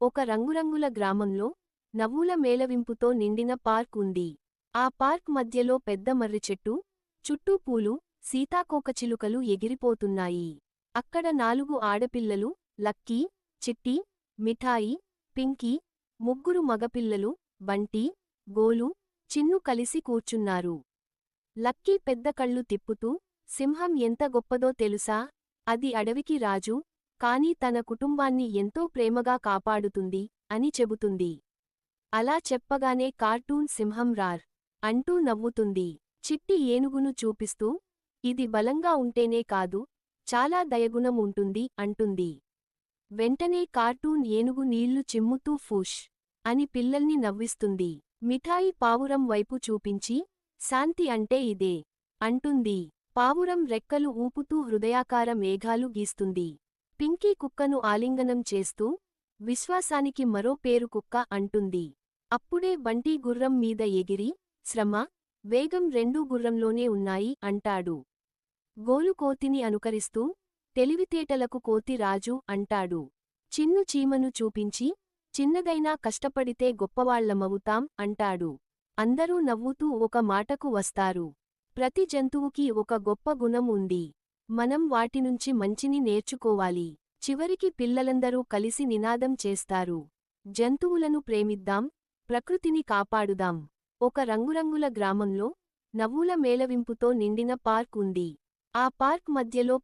ఒక రంగురంగుల గ్రామంలో నవ్వుల మేళవింపుతో నిండిన పార్క్ ఉంది. ఆ పార్క్ మధ్యలో పెద్ద మర్రి చెట్టు, చుట్టూ పూలు, సీతాకోకచిలుకలు ఎగిరిపోతున్నాయి. అక్కడ 4 ఆడపిల్లలు, లక్కీ, చిట్టి, మిఠాయి, పింకీ, 3 మగపిల్లలు, బంటి, గోలు, చిన్ను కలిసి కూర్చున్నారు. లక్కీ పెద్ద కళ్ళు తిప్పుతూ, సింహం ఎంత గొప్పదో తెలుసా? అది అడవికి రాజు, కానీ తన కుటుంబాన్ని ఎంతో ప్రేమగా కాపాడుతుంది అని చెబుతుంది. అలా చెప్పగానే కార్టూన్ సింహం రార్ అంటూ నవ్వుతుంది. చిట్టి ఏనుగును చూపిస్తూ, ఇది బలంగా ఉంటేనే కాదు, చాలా దయగుణం ఉంటుంది అంటుంది. వెంటనే కార్టూన్ ఏనుగు నీళ్లు చిమ్ముతూ ఫుష్ అని పిల్లల్ని నవ్విస్తుంది. మిఠాయి పావురం వైపు చూపించి, శాంతి అంటే ఇదే అంటుంది. పావురం రెక్కలు ఊపుతూ హృదయాకార మేఘాలు గీస్తుంది. పింకీ కుక్కను ఆలింగనం చేస్తూ, విశ్వాసానికి మరో పేరు కుక్క అంటుంది. అప్పుడే బంటి గుర్రం మీద ఎగిరి, శ్రమ, వేగం రెండూ గుర్రంలోనే ఉన్నాయి అంటాడు. గోలు కోతిని అనుకరిస్తూ, తెలివితేటలకు కోతి రాజు అంటాడు. చిన్ను చీమను చూపించి, చిన్నదైనా కష్టపడితే గొప్పవాళ్లమవుతాం అంటాడు. అందరూ నవ్వుతూ ఒక మాటకు వస్తారు. ప్రతి జంతువుకి ఒక గొప్ప గుణం ఉంది. మనం వాటినుంచి మంచిని నేర్చుకోవాలి. చివరికి పిల్లలందరూ కలిసి నినాదం చేస్తారు. జంతువులను ప్రేమిద్దాం, ప్రకృతిని కాపాడుదాం. ఒక రంగురంగుల గ్రామంలో నవ్వుల మేళవింపుతో నిండిన పార్క్ ఉంది. ఆ పార్క్ మధ్యలో